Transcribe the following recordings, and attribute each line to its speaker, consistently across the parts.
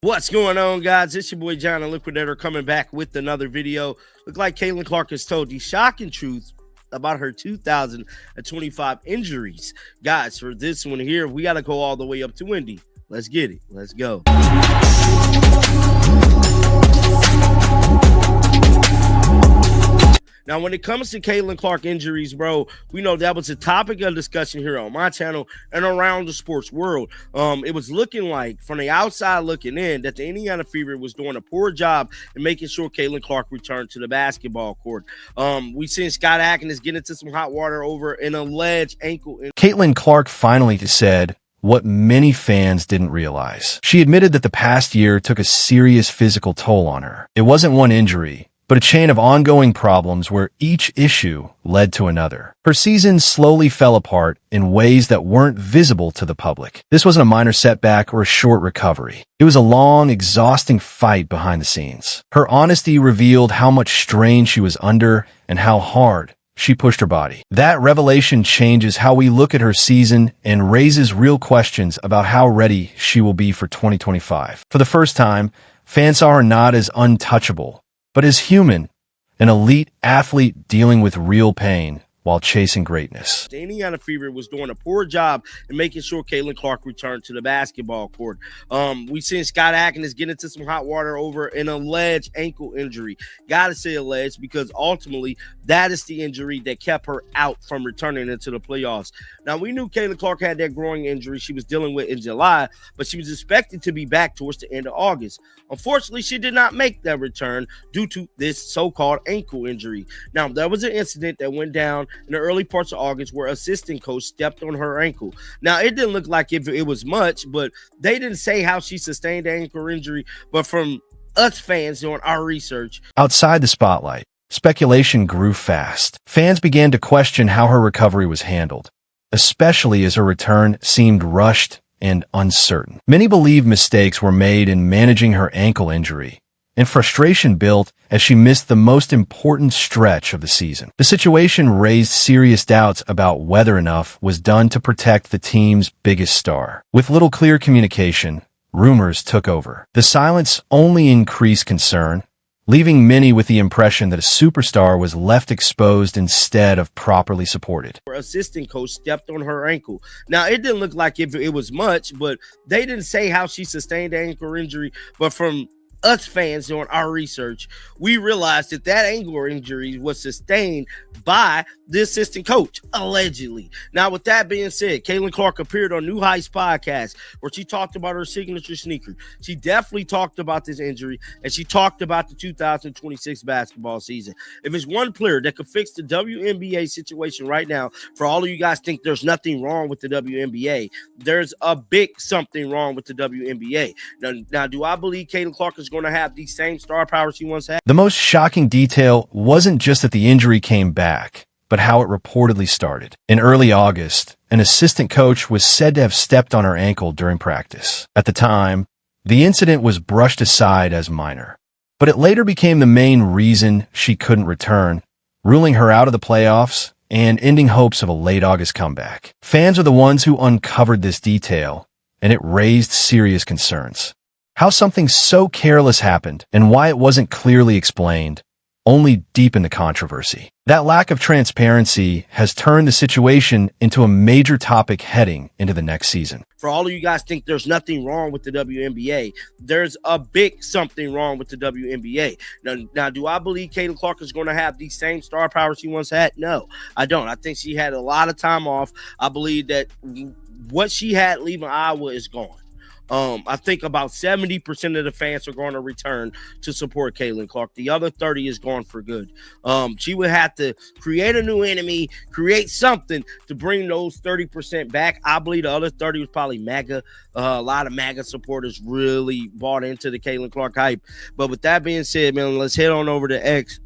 Speaker 1: What's going on, guys? It's your boy John the Liquidator coming back with another video. Look like Caitlin Clark has told the shocking truth about her 2025 injuries. Guys, for this one here, we got to go all the way up to Wendy. Let's get it. Let's go. Now, when it comes to Caitlin Clark injuries, bro, we know that was a topic of discussion here on my channel and around the sports world. It was looking like, from the outside looking in, that the Indiana Fever was doing a poor job in making sure Caitlin Clark returned to the basketball court. We seen Scott Atkins get into some hot water over an alleged ankle.
Speaker 2: Caitlin Clark finally said what many fans didn't realize. She admitted that the past year took a serious physical toll on her. It wasn't one injury, but a chain of ongoing problems where each issue led to another. Her season slowly fell apart in ways that weren't visible to the public. This wasn't a minor setback or a short recovery. It was a long, exhausting fight behind the scenes. Her honesty revealed how much strain she was under and how hard she pushed her body. That revelation changes how we look at her season and raises real questions about how ready she will be for 2025. For the first time, fans saw her not as untouchable, but as human, an elite athlete dealing with real pain while chasing greatness.
Speaker 1: The Indiana Fever was doing a poor job in making sure Caitlin Clark returned to the basketball court. We seen Scott Atkins get into some hot water over an alleged ankle injury. Gotta say alleged because ultimately that is the injury that kept her out from returning into the playoffs. Now, we knew Caitlin Clark had that growing injury she was dealing with in July, but she was expected to be back towards the end of August. Unfortunately, she did not make that return due to this so-called ankle injury. Now, there was an incident that went down in the early parts of August where assistant coach stepped on her ankle. Now, it didn't look like it was much, but they didn't say how she sustained the ankle injury. But from us fans doing our research,
Speaker 2: outside the spotlight, speculation grew fast. Fans began to question how her recovery was handled, especially as her return seemed rushed and uncertain. Many believe mistakes were made in managing her ankle injury, and frustration built as she missed the most important stretch of the season. The situation raised serious doubts about whether enough was done to protect the team's biggest star. With little clear communication, rumors took over. The silence only increased concern, leaving many with the impression that a superstar was left exposed instead of properly supported.
Speaker 1: Her assistant coach stepped on her ankle. Now, it didn't look like it was much, but they didn't say how she sustained the ankle injury. But from us fans doing our research, we realized that that ankle injury was sustained by the assistant coach, allegedly. Now, with that being said, Caitlin Clark appeared on New Heights podcast where she talked about her signature sneaker. She definitely talked about this injury, and she talked about the 2026 basketball season. If it's one player that could fix the WNBA situation right now, for all of you guys think there's nothing wrong with the WNBA, there's a big something wrong with the WNBA. Now, do I believe Caitlin Clark is going to have the same star power she once had?
Speaker 2: The most shocking detail wasn't just that the injury came back, but how it reportedly started. In early August, an assistant coach was said to have stepped on her ankle during practice. At the time, the incident was brushed aside as minor, but it later became the main reason she couldn't return, ruling her out of the playoffs and ending hopes of a late August comeback. Fans are the ones who uncovered this detail, and it raised serious concerns. How something so careless happened and why it wasn't clearly explained only deepened the controversy. That lack of transparency has turned the situation into a major topic heading into the next season.
Speaker 1: For all of you guys think there's nothing wrong with the WNBA, there's a big something wrong with the WNBA. Now, do I believe Caitlin Clark is going to have the same star power she once had? No, I don't. I think she had a lot of time off. I believe that what she had leaving Iowa is gone. I think about 70% of the fans are going to return to support Caitlin Clark. The other 30 is gone for good. She would have to create a new enemy, create something to bring those 30% back. I believe the other 30 was probably MAGA. A lot of MAGA supporters really bought into the Caitlin Clark hype. But with that being said, man, let's head on over to X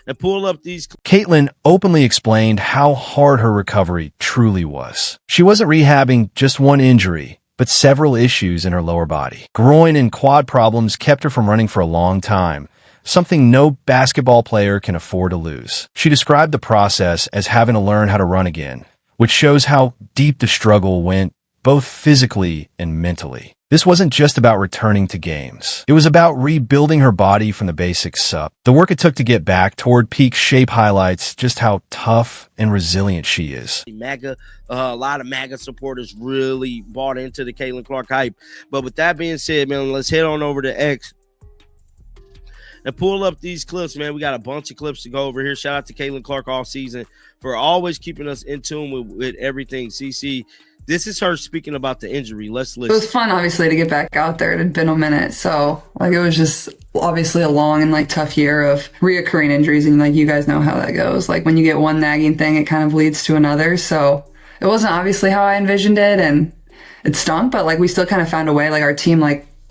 Speaker 1: and pull up these.
Speaker 2: Caitlin openly explained how hard her recovery truly was. She wasn't rehabbing just one injury, but several issues in her lower body. Groin and quad problems kept her from running for a long time, something no basketball player can afford to lose. She described the process as having to learn how to run again, which shows how deep the struggle went, both physically and mentally. This wasn't just about returning to games. It was about rebuilding her body from the basics up. The work it took to get back toward peak shape highlights just how tough and resilient she is.
Speaker 1: A lot of MAGA supporters really bought into the Caitlin Clark hype. But with that being said, man, let's head on over to X and pull up these clips, man. We got a bunch of clips to go over here. Shout out to Caitlin Clark all season for always keeping us in tune with everything. CC, this is her speaking about the injury. Let's listen.
Speaker 3: It was fun, obviously, to get back out there. It had been a minute. So, it was just obviously a long and, tough year of reoccurring injuries. And, you guys know how that goes. When you get one nagging thing, it kind of leads to another. So, it wasn't obviously how I envisioned it. And it stunk. But, we still kind of found a way. Our team,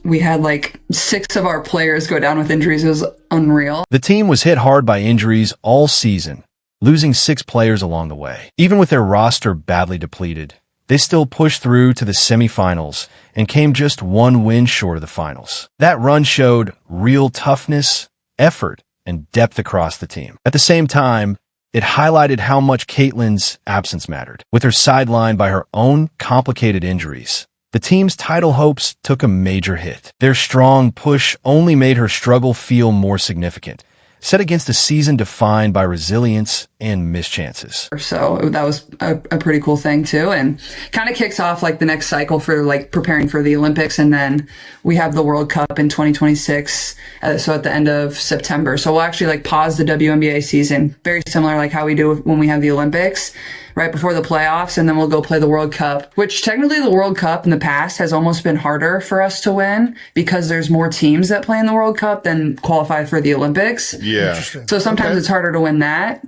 Speaker 3: we had 6 of our players go down with injuries. It was unreal.
Speaker 2: The team was hit hard by injuries all season, losing 6 players along the way. Even with their roster badly depleted, they still pushed through to the semifinals and came just 1 win short of the finals. That run showed real toughness, effort, and depth across the team. At the same time, it highlighted how much Caitlin's absence mattered. With her sidelined by her own complicated injuries, the team's title hopes took a major hit. Their strong push only made her struggle feel more significant, set against a season defined by resilience and missed chances.
Speaker 3: So that was a pretty cool thing too, and kind of kicks off the next cycle for preparing for the Olympics, and then we have the World Cup in 2026. So at the end of September, so we'll actually pause the WNBA season, very similar how we do when we have the Olympics, right before the playoffs, and then we'll go play the World Cup, which technically the World Cup in the past has almost been harder for us to win because there's more teams that play in the World Cup than qualify for the Olympics.
Speaker 4: Yeah.
Speaker 3: So sometimes it's harder to win that.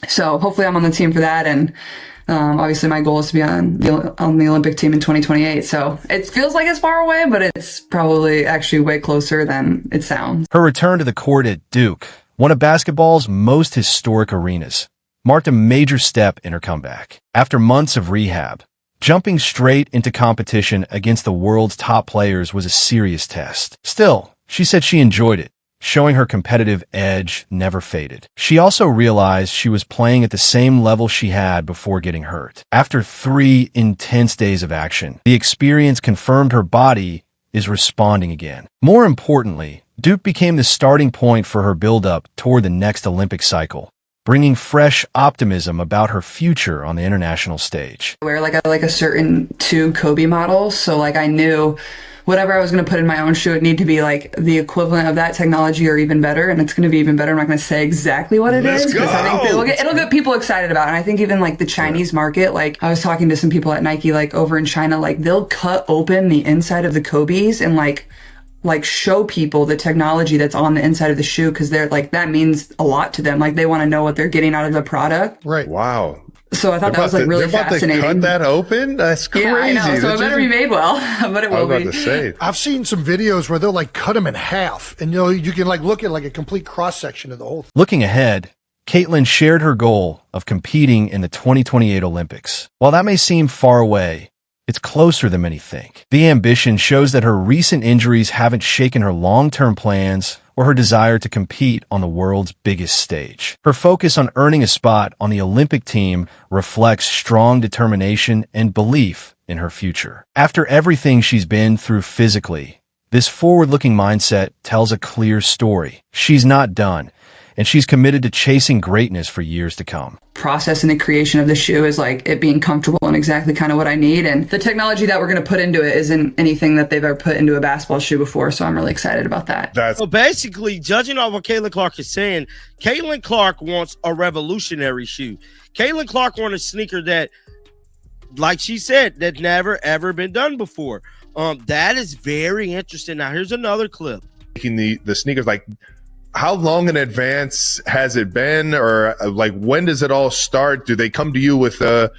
Speaker 3: So hopefully I'm on the team for that. And obviously my goal is to be on the Olympic team in 2028. So it feels like it's far away, but it's probably actually way closer than it sounds.
Speaker 2: Her return to the court at Duke, one of basketball's most historic arenas, marked a major step in her comeback. After months of rehab, jumping straight into competition against the world's top players was a serious test. Still, she said she enjoyed it, showing her competitive edge never faded. She also realized she was playing at the same level she had before getting hurt. After 3 intense days of action, the experience confirmed her body is responding again. More importantly, Duke became the starting point for her build-up toward the next Olympic cycle, bringing fresh optimism about her future on the international stage.
Speaker 3: I wear a certain two Kobe models, so I knew whatever I was going to put in my own shoe, it needed to be the equivalent of that technology or even better, and it's going to be even better. I'm not going to say exactly what it is because I think it'll get people excited about it. And I think even the Chinese market, I was talking to some people at Nike, over in China, they'll cut open the inside of the Kobe's and show people the technology that's on the inside of the shoe because they're that means a lot to them. They want to know what they're getting out of the product.
Speaker 4: Right. Wow.
Speaker 3: So I thought that was really fascinating.
Speaker 4: Cut that open? That's crazy.
Speaker 3: Yeah, I know. So it better be made well, but it will be.
Speaker 4: I was about to say.
Speaker 5: I've seen some videos where they'll cut them in half, and you can look at a complete cross section of the whole thing.
Speaker 2: Looking ahead, Caitlin shared her goal of competing in the 2028 Olympics. While that may seem far away, it's closer than many think. The ambition shows that her recent injuries haven't shaken her long-term plans or her desire to compete on the world's biggest stage. Her focus on earning a spot on the Olympic team reflects strong determination and belief in her future. After everything she's been through physically, this forward-looking mindset tells a clear story. She's not done, and she's committed to chasing greatness for years to come.
Speaker 3: Process in the creation of the shoe is it being comfortable and exactly kind of what I need. And the technology that we're going to put into it isn't anything that they've ever put into a basketball shoe before. So I'm really excited about that.
Speaker 1: So basically, judging off what Caitlin Clark is saying, Caitlin Clark wants a revolutionary shoe. Caitlin Clark wants a sneaker that, like she said, that never ever been done before. That is very interesting. Now here's another clip.
Speaker 4: Making the sneakers how long in advance has it been, or when does it all start? Do they come to you with a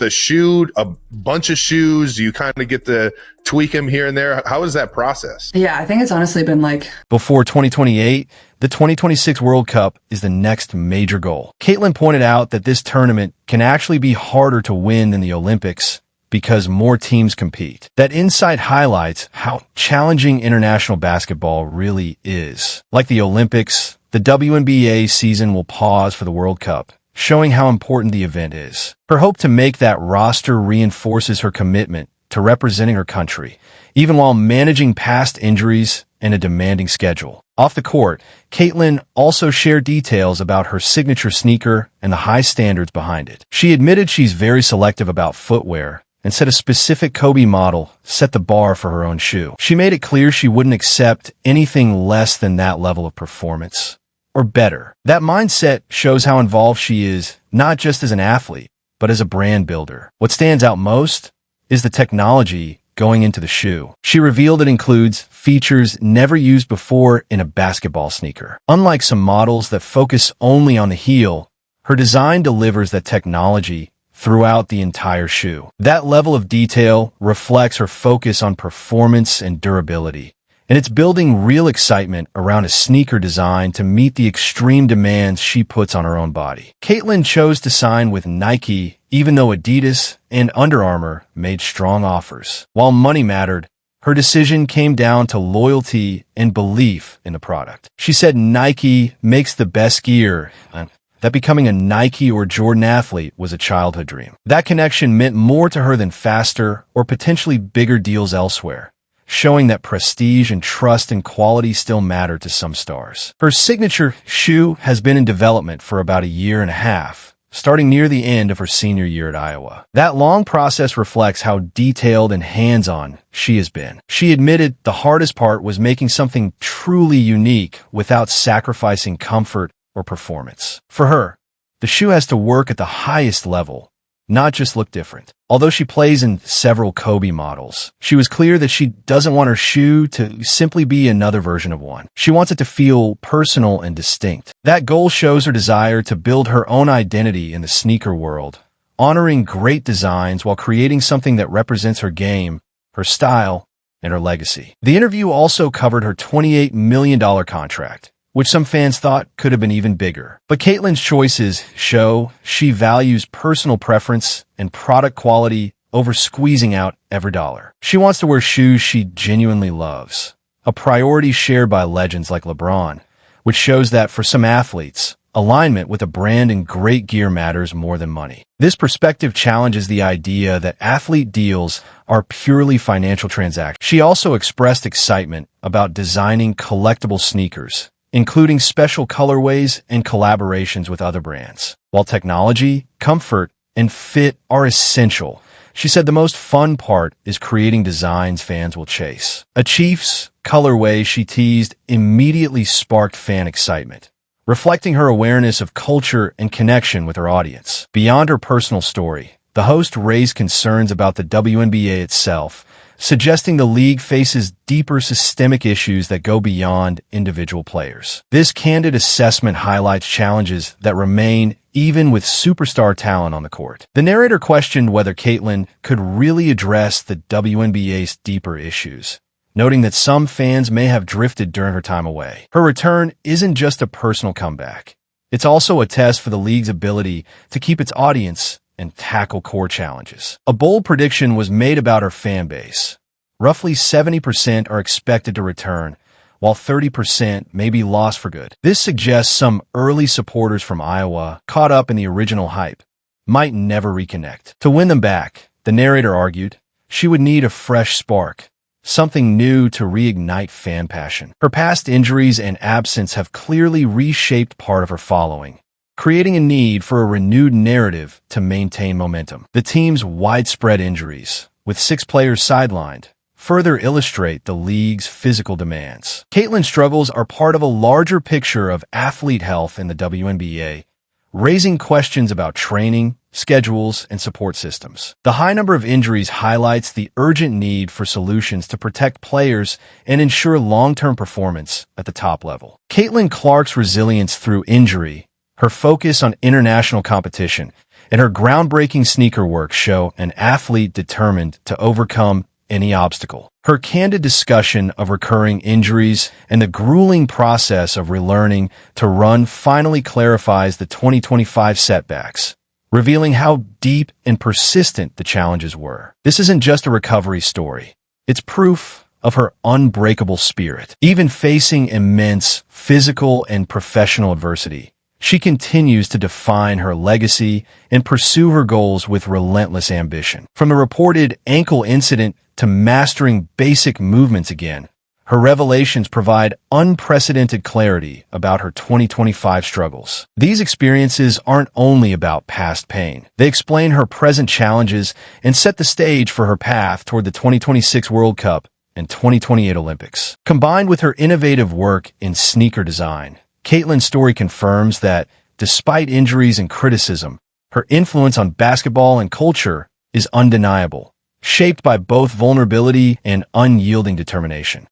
Speaker 4: shoe, a bunch of shoes? Do you kind of get to tweak them here and there? How is that process?
Speaker 3: Yeah, I think it's honestly been
Speaker 2: Before 2028, the 2026 World Cup is the next major goal. Caitlin pointed out that this tournament can actually be harder to win than the Olympics because more teams compete. That insight highlights how challenging international basketball really is. Like the Olympics, the WNBA season will pause for the World Cup, showing how important the event is. Her hope to make that roster reinforces her commitment to representing her country, even while managing past injuries and a demanding schedule. Off the court, Caitlin also shared details about her signature sneaker and the high standards behind it. She admitted she's very selective about footwear and said a specific Kobe model set the bar for her own shoe. She made it clear she wouldn't accept anything less than that level of performance, or better. That mindset shows how involved she is, not just as an athlete, but as a brand builder. What stands out most is the technology going into the shoe. She revealed it includes features never used before in a basketball sneaker. Unlike some models that focus only on the heel, her design delivers that technology throughout the entire shoe. That level of detail reflects her focus on performance and durability, and it's building real excitement around a sneaker design to meet the extreme demands she puts on her own body. Caitlin chose to sign with Nike, even though Adidas and Under Armour made strong offers. While money mattered, her decision came down to loyalty and belief in the product. She said Nike makes the best gear, and that becoming a Nike or Jordan athlete was a childhood dream. That connection meant more to her than faster or potentially bigger deals elsewhere, showing that prestige and trust and quality still matter to some stars. Her signature shoe has been in development for about a year and a half, starting near the end of her senior year at Iowa. That long process reflects how detailed and hands-on she has been. She admitted the hardest part was making something truly unique without sacrificing comfort or performance. For her, the shoe has to work at the highest level, not just look different. Although she plays in several Kobe models, she was clear that she doesn't want her shoe to simply be another version of one. She wants it to feel personal and distinct. That goal shows her desire to build her own identity in the sneaker world, honoring great designs while creating something that represents her game, her style, and her legacy. The interview also covered her $28 million contract, which some fans thought could have been even bigger. But Caitlin's choices show she values personal preference and product quality over squeezing out every dollar. She wants to wear shoes she genuinely loves, a priority shared by legends like LeBron, which shows that for some athletes, alignment with a brand and great gear matters more than money. This perspective challenges the idea that athlete deals are purely financial transactions. She also expressed excitement about designing collectible sneakers, including special colorways and collaborations with other brands. While technology, comfort, and fit are essential, she said the most fun part is creating designs fans will chase. A Chiefs colorway she teased immediately sparked fan excitement, reflecting her awareness of culture and connection with her audience. Beyond her personal story, the host raised concerns about the WNBA itself, suggesting the league faces deeper systemic issues that go beyond individual players. This candid assessment highlights challenges that remain even with superstar talent on the court. The narrator questioned whether Caitlin could really address the WNBA's deeper issues, noting that some fans may have drifted during her time away. Her return isn't just a personal comeback. It's also a test for the league's ability to keep its audience and tackle core challenges. A bold prediction was made about her fan base. Roughly 70% are expected to return, while 30% may be lost for good. This suggests some early supporters from Iowa, caught up in the original hype, might never reconnect. To win them back, the narrator argued, she would need a fresh spark, something new to reignite fan passion. Her past injuries and absence have clearly reshaped part of her following, creating a need for a renewed narrative to maintain momentum. The team's widespread injuries, with 6 players sidelined, further illustrate the league's physical demands. Caitlin's struggles are part of a larger picture of athlete health in the WNBA, raising questions about training, schedules, and support systems. The high number of injuries highlights the urgent need for solutions to protect players and ensure long-term performance at the top level. Caitlin Clark's resilience through injury, her focus on international competition, and her groundbreaking sneaker work show an athlete determined to overcome any obstacle. Her candid discussion of recurring injuries and the grueling process of relearning to run finally clarifies the 2025 setbacks, revealing how deep and persistent the challenges were. This isn't just a recovery story. It's proof of her unbreakable spirit. Even facing immense physical and professional adversity, she continues to define her legacy and pursue her goals with relentless ambition. From the reported ankle incident to mastering basic movements again, her revelations provide unprecedented clarity about her 2025 struggles. These experiences aren't only about past pain. They explain her present challenges and set the stage for her path toward the 2026 World Cup and 2028 Olympics. Combined with her innovative work in sneaker design, Caitlin's story confirms that, despite injuries and criticism, her influence on basketball and culture is undeniable, shaped by both vulnerability and unyielding determination.